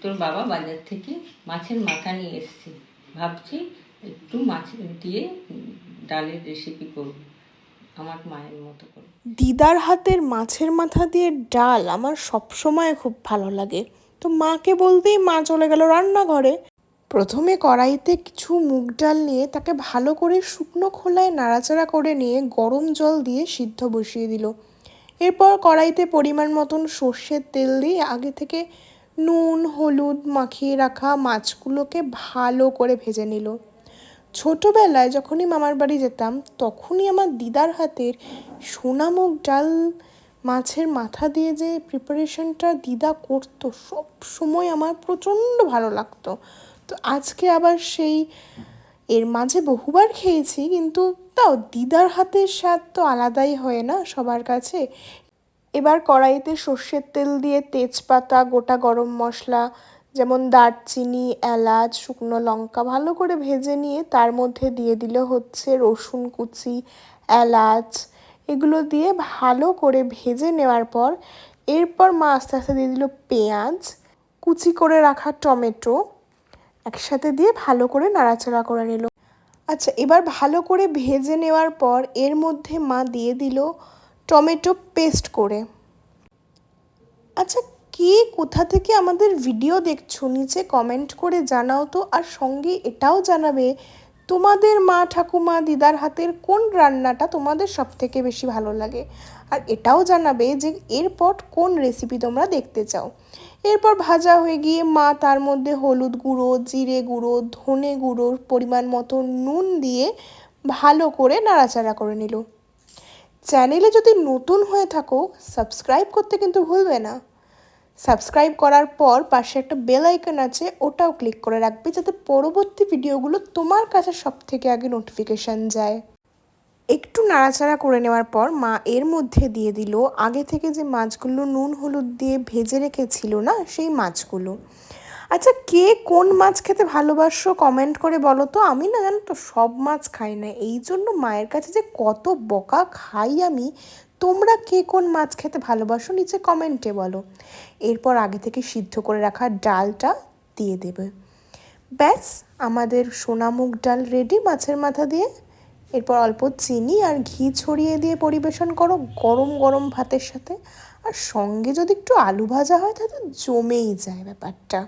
তোর বাবা বাজার থেকে মাছের মাথা নিয়ে এসেছে, ভাবছি একটু মাছ দিয়ে ডালের রেসিপি করব আমার মায়ের মতো করে। দিদার হাতের মাছের মাথা দিয়ে ডাল আমার সবসময় খুব ভালো লাগে। তো মাকে বলতেই মা চলে গেল রান্নাঘরে। প্রথমে কড়াইতে কিছু মুগ ডাল নিয়ে তাকে ভালো করে শুকনো খোলায় নাড়াচাড়া করে নিয়ে গরম জল দিয়ে সিদ্ধ বসিয়ে দিল। এরপর কড়াইতে পরিমাণ মতন সর্ষের তেল দিয়ে আগে থেকে নুন হলুদ মাখিয়ে রাখা মাছগুলোকে ভালো করে ভেজে নিল। ছোটোবেলায় যখনই মামার বাড়ি যেতাম তখনই আমার দিদার হাতের সোনা মুগ ডাল মাছের মাথা দিয়ে যে প্রিপারেশনটা দিদা করতো সব সময় আমার প্রচণ্ড ভালো লাগতো। তো আজকে আবার সেই এর মাঝে বহুবার খেয়েছি, কিন্তু তাও দিদার হাতের স্বাদ তো আলাদাই হয় না সবার কাছে। এবার কড়াইতে সর্ষের তেল দিয়ে তেজপাতা গোটা গরম মশলা যেমন দারচিনি এলাচ শুকনো লঙ্কা ভালো করে ভেজে নিয়ে তার মধ্যে দিয়ে দিল হচ্ছে রসুন কুচি এলাচ, এগুলো দিয়ে ভালো করে ভেজে নেওয়ার পর এরপর মা আস্তে আস্তে দিয়ে দিল পেঁয়াজ কুচি করে রাখা টমেটো একসাথে দিয়ে ভালো করে নাড়াচাড়া করে নিল। আচ্ছা, এবার ভালো করে ভেজে নেওয়ার পর এর মধ্যে মা দিয়ে দিল টমেটো পেস্ট করে। আচ্ছা, কে কোথা থেকে আমাদের ভিডিও দেখছো নিচে কমেন্ট করে জানাও তো। আর সঙ্গে এটাও জানাবে তোমাদের মা ঠাকুমা দিদার হাতের কোন রান্নাটা তোমাদের সব থেকে বেশি ভালো লাগে। আর এটাও জানাবে যে এরপর কোন রেসিপি তোমরা দেখতে চাও। এরপর ভাজা হয়ে গিয়ে মা তার মধ্যে হলুদ গুঁড়ো জিরে গুঁড়ো ধনে গুঁড়োর পরিমাণ মতো নুন দিয়ে ভালো করে নাড়াচাড়া করে নিল। চ্যানেলে যদি নতুন হয়ে থাকো সাবস্ক্রাইব করতে কিন্তু ভুলবে না। সাবস্ক্রাইব করার পর পাশে একটা বেল আইকন আছে, ওটাও ক্লিক করে রাখবে যাতে পরবর্তী ভিডিওগুলো তোমার কাছে সব থেকে আগে নোটিফিকেশান যায়। একটু নাড়াচাড়া করে নেওয়ার পর মা এর মধ্যে দিয়ে দিল আগে থেকে যে মাছগুলো নুন হলুদ দিয়ে ভেজে রেখেছিল না সেই মাছগুলো। আচ্ছা, কে কোন মাছ খেতে ভালোবাসো কমেন্ট করে বলো তো। আমি না জানো তো সব মাছ খাই না, এই জন্য মায়ের কাছে যে কত বকা খাই আমি। তোমরা কে কোন মাছ খেতে ভালোবাসো নিচে কমেন্টে বলো। এরপর আগে থেকে সিদ্ধ করে রাখা ডালটা দিয়ে দেবে। ব্যাস, আমাদের সোনা মুগ ডাল রেডি মাছের মাথা দিয়ে। এরপর অল্প চিনি আর ঘি ছড়িয়ে দিয়ে পরিবেশন করো গরম গরম ভাতের সাথে। আর সঙ্গে যদি একটু আলু ভাজা হয় তাহলে জমেই যায় ব্যাপারটা।